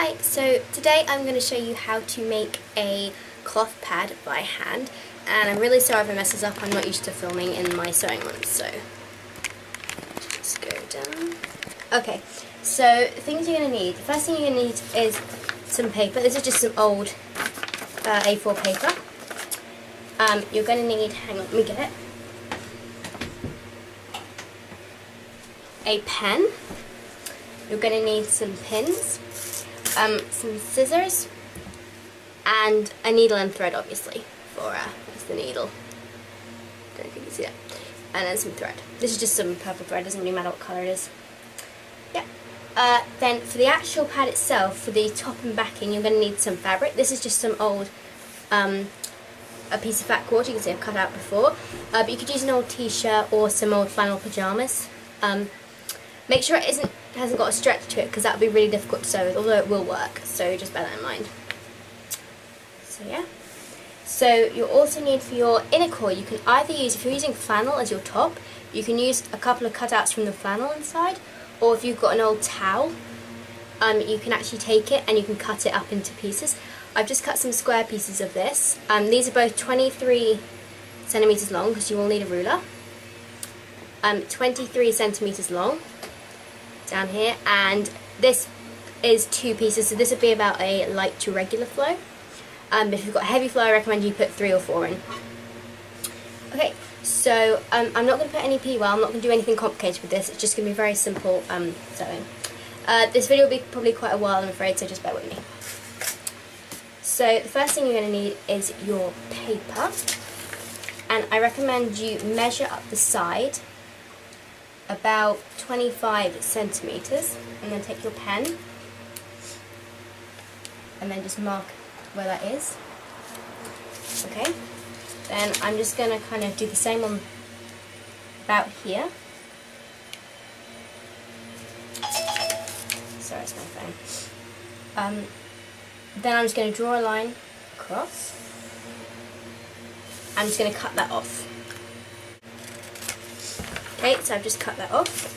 Hi, so today I'm going to show you how to make a cloth pad by hand, and I'm really sorry if I mess this up. I'm not used to filming in my sewing room, so just go down. Okay, so things you're going to need. The first thing you're going to need is some paper. This is just some old A4 paper. You're going to need, hang on, let me get it, a pen. You're going to need some pins, some scissors, and a needle and thread, obviously, for the needle. Don't know if you can see that. And then some thread. This is just some purple thread, doesn't really matter what colour it is. Yeah. Then for the actual pad itself, for the top and backing, you're going to need some fabric. This is just some old, a piece of fat cord. You can see I've cut out before. But you could use an old t-shirt or some old flannel pyjamas. Make sure it hasn't got a stretch to it, because that would be really difficult to sew with, although it will work, so just bear that in mind. So yeah. So you'll also need for your inner core, you can either use, if you're using flannel as your top, you can use a couple of cutouts from the flannel inside, or if you've got an old towel, you can actually take it and you can cut it up into pieces. I've just cut some square pieces of this. These are both 23 centimeters long, because you will need a ruler. 23 centimeters long down here, and this is 2 pieces, so this would be about a light to regular flow. If you've got heavy flow, I recommend you put 3 or 4 in. Okay, so I'm not going to put any P-well, I'm not going to do anything complicated with this, it's just going to be very simple sewing. This video will be probably quite a while, I'm afraid, so just bear with me. So the first thing you're going to need is your paper, and I recommend you measure up the side about 25 centimeters, and then take your pen and then just mark where that is. Okay, then I'm just going to kind of do the same on about here. Sorry, it's my phone. Then I'm just going to draw a line across. I'm just going to cut that off. Okay, so I've just cut that off.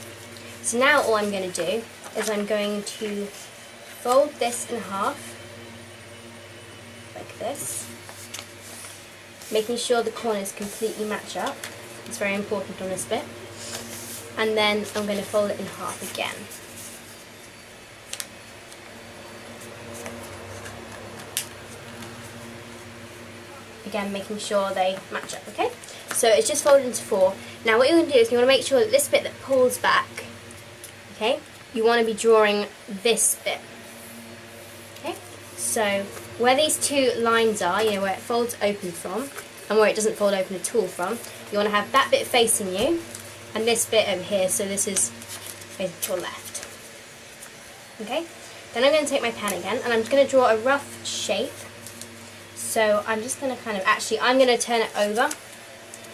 So now all I'm going to do is I'm going to fold this in half, like this, making sure the corners completely match up. It's very important on this bit. And then I'm going to fold it in half again. Again, making sure they match up, okay? So it's just folded into 4. Now what you want to do is you want to make sure that this bit that pulls back, okay, you want to be drawing this bit. Okay? So where these 2 lines are, you know, where it folds open from and where it doesn't fold open at all from, you want to have that bit facing you and this bit over here, so this is facing to your left. Okay? Then I'm going to take my pen again and I'm just going to draw a rough shape. So I'm just going to kind of, I'm going to turn it over,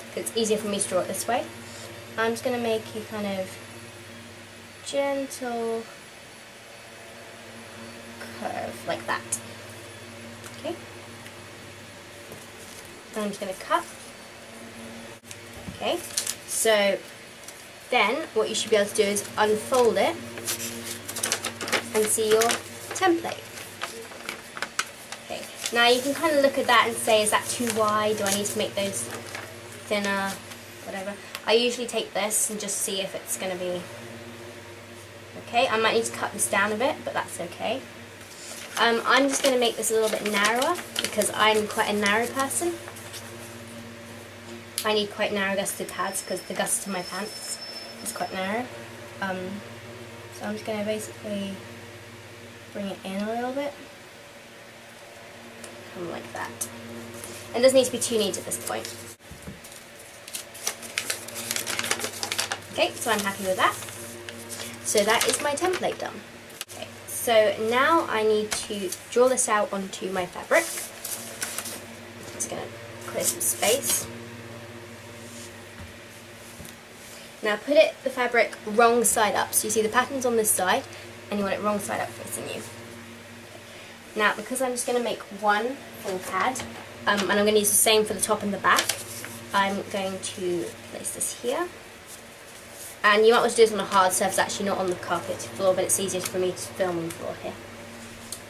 because it's easier for me to draw it this way. I'm just going to make a kind of gentle curve, like that. Okay? And I'm just going to cut. Okay? So then what you should be able to do is unfold it and see your template. Now you can kind of look at that and say, is that too wide? Do I need to make those thinner? Whatever. I usually take this and just see if it's going to be okay. I might need to cut this down a bit, but that's okay. I'm just going to make this a little bit narrower, because I'm quite a narrow person. I need quite narrow gusseted pads, because the gusset of my pants is quite narrow. So I'm just going to basically bring it in a little bit. Like that. And it doesn't need to be too neat at this point. Okay, so I'm happy with that. So that is my template done. Okay, so now I need to draw this out onto my fabric. Just going to clear some space. Now put the fabric wrong side up. So you see the pattern's on this side, and you want it wrong side up facing you. Now, because I'm just going to make one full pad, and I'm going to use the same for the top and the back, I'm going to place this here. And you might want to do this on a hard surface, actually not on the carpet floor, but it's easier for me to film on the floor here.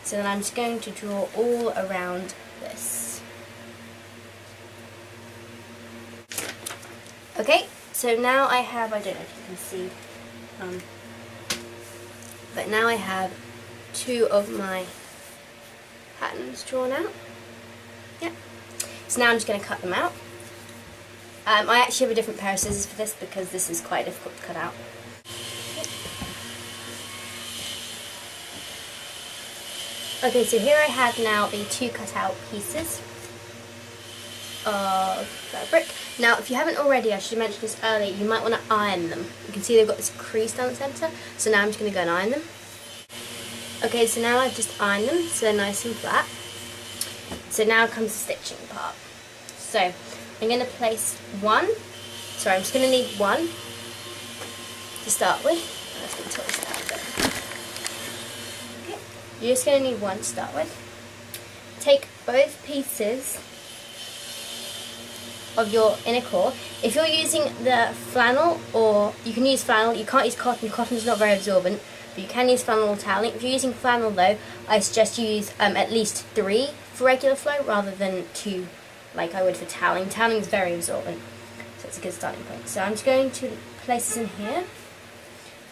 So then I'm just going to draw all around this. Okay, so now I have, I don't know if you can see, but now I have 2 of my patterns drawn out. Yeah. So now I'm just going to cut them out. I actually have a different pair of scissors for this because this is quite difficult to cut out. Okay, so here I have now the 2 cut out pieces of fabric. Now, if you haven't already, I should have mentioned this earlier, you might want to iron them. You can see they've got this crease down the centre, so now I'm just going to go and iron them. Okay, so now I've just ironed them, so they're nice and flat. So now comes the stitching part. So, I'm going to place one, sorry, I'm just going to need one to start with. Let's get towards that a bit. You're just going to need one to start with. Take both pieces of your inner core. If you're using the flannel, or you can use flannel, you can't use cotton, cotton is not very absorbent, but you can use flannel or toweling. If you're using flannel though, I suggest you use at least 3 for regular flow rather than 2 like I would for toweling. Toweling is very absorbent, so it's a good starting point. So I'm just going to place this in here,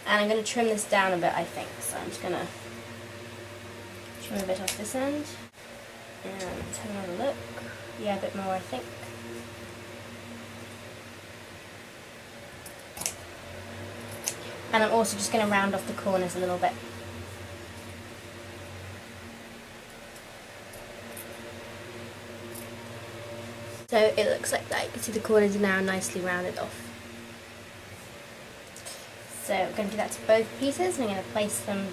and I'm going to trim this down a bit, I think. So I'm just going to trim a bit off this end, and let's have another look. Yeah, a bit more I think. And I'm also just going to round off the corners a little bit. So it looks like that. You can see the corners are now nicely rounded off. So I'm going to do that to both pieces, and I'm going to place them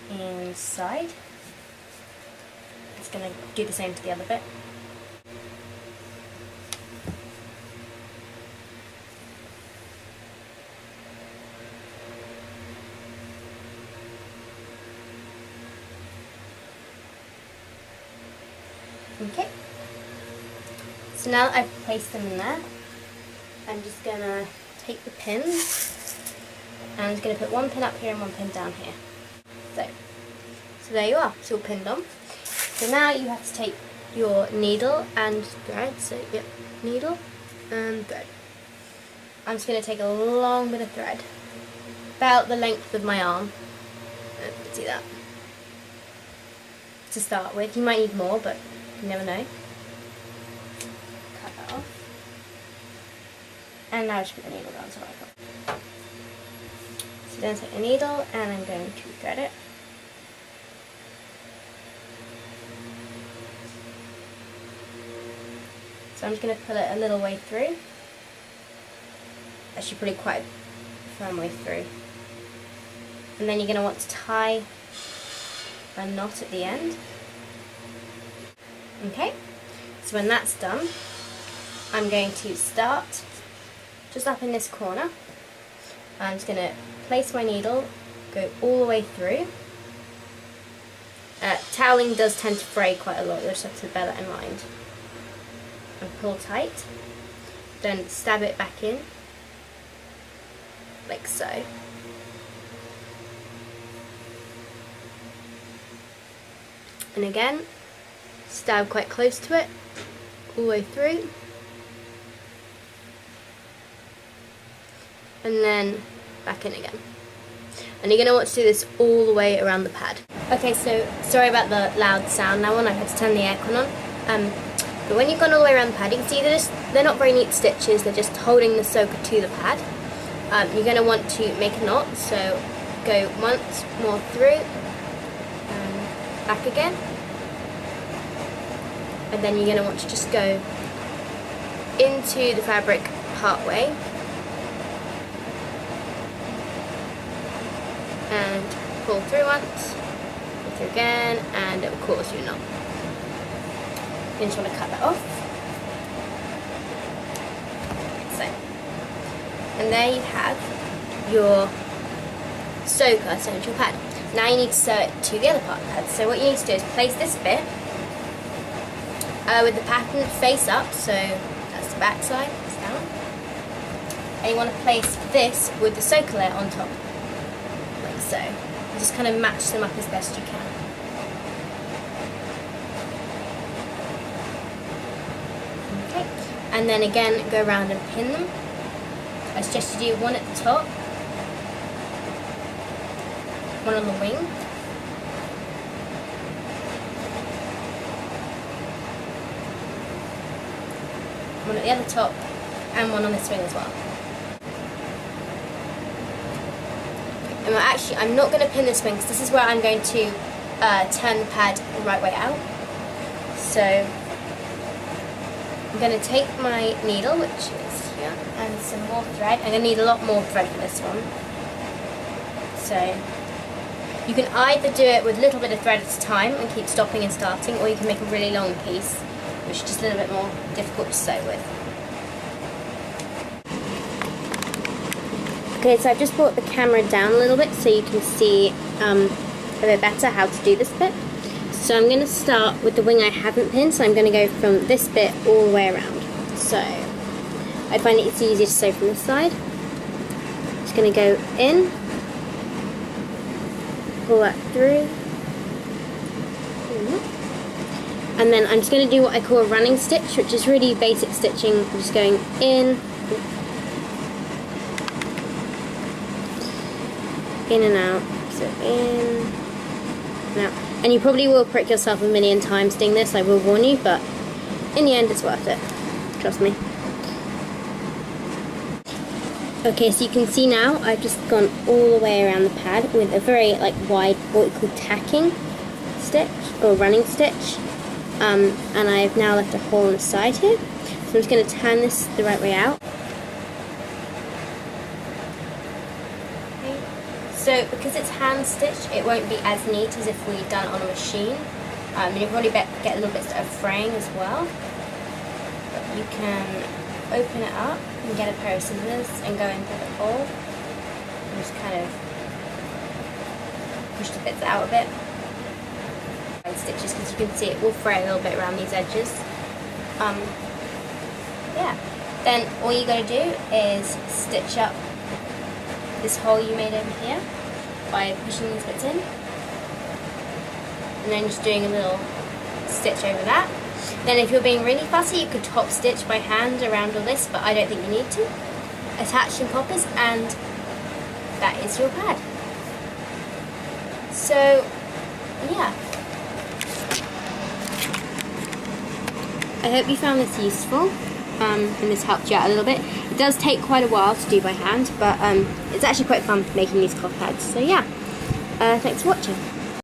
inside. It's going to do the same to the other bit. Okay, so now that I've placed them in there, I'm just going to take the pins, and I'm just going to put one pin up here and one pin down here. So there you are, it's all pinned on. So now you have to take your needle and thread, so yep, needle and thread. I'm just going to take a long bit of thread, about the length of my arm, you can see that, to start with. You might need more, but you never know. Cut that off. And now just put the needle down so I got. So then take the needle and I'm going to thread it. So I'm just going to pull it a little way through. Actually put it quite a firm way through. And then you're going to want to tie a knot at the end. Okay, so when that's done, I'm going to start just up in this corner. I'm just going to place my needle, go all the way through. Toweling does tend to fray quite a lot, you'll just have to bear that in mind. And pull tight, then stab it back in, like so. And again, stab quite close to it, all the way through, and then back in again. And you're going to want to do this all the way around the pad. Okay, so sorry about the loud sound now, and I had to turn the aircon on. But when you've gone all the way around the pad, you can see they're not very neat stitches, they're just holding the soaker to the pad. You're going to want to make a knot, so go once more through, and back again. And then you're going to want to just go into the fabric part way and pull through once, pull through again, and it will cause you a knot. You just want to cut that off. So, and there you have your soaker sanitary pad. Now you need to sew it to the other part of the pad. So what you need to do is place this bit with the pattern face up, so that's the back side, it's down. And you want to place this with the soaker layer on top, like so. Just kind of match them up as best you can. Okay, and then again go around and pin them. I suggest you do one at the top, one on the wing, one at the other top, and one on this wing as well. And actually, I'm not going to pin this wing because this is where I'm going to turn the pad the right way out. So I'm going to take my needle, which is here, and some more thread. I'm going to need a lot more thread for this one. So you can either do it with a little bit of thread at a time and keep stopping and starting, or you can make a really long piece, which is just a little bit more difficult to sew with. Okay, so I've just brought the camera down a little bit so you can see a bit better how to do this bit. So I'm going to start with the wing I haven't pinned, so I'm going to go from this bit all the way around. So I find it's easier to sew from this side. Just going to go in, pull that through, and then I'm just going to do what I call a running stitch, which is really basic stitching. I'm just going in and out, so in and out. And you probably will prick yourself a million times doing this, I will warn you, but in the end it's worth it, trust me. Okay, so you can see now I've just gone all the way around the pad with a very wide, what we call tacking stitch, or running stitch, and I've now left a hole on the side here, so I'm just going to turn this the right way out. So because it's hand stitched, it won't be as neat as if we'd done it on a machine. You'll probably get a little bit of fraying as well. But you can open it up and get a pair of scissors and go into the hole and just kind of push the bits out a bit. And stitches, because you can see it will fray a little bit around these edges. Yeah. Then all you got to do is stitch up this hole you made over here by pushing these bits in, and then just doing a little stitch over that. Then if you're being really fussy, you could top stitch by hand around all this, but I don't think you need to. Attach some poppers, and that is your pad. So yeah, I hope you found this useful. And this helped you out a little bit. It does take quite a while to do by hand, but it's actually quite fun making these cloth pads. So yeah, thanks for watching.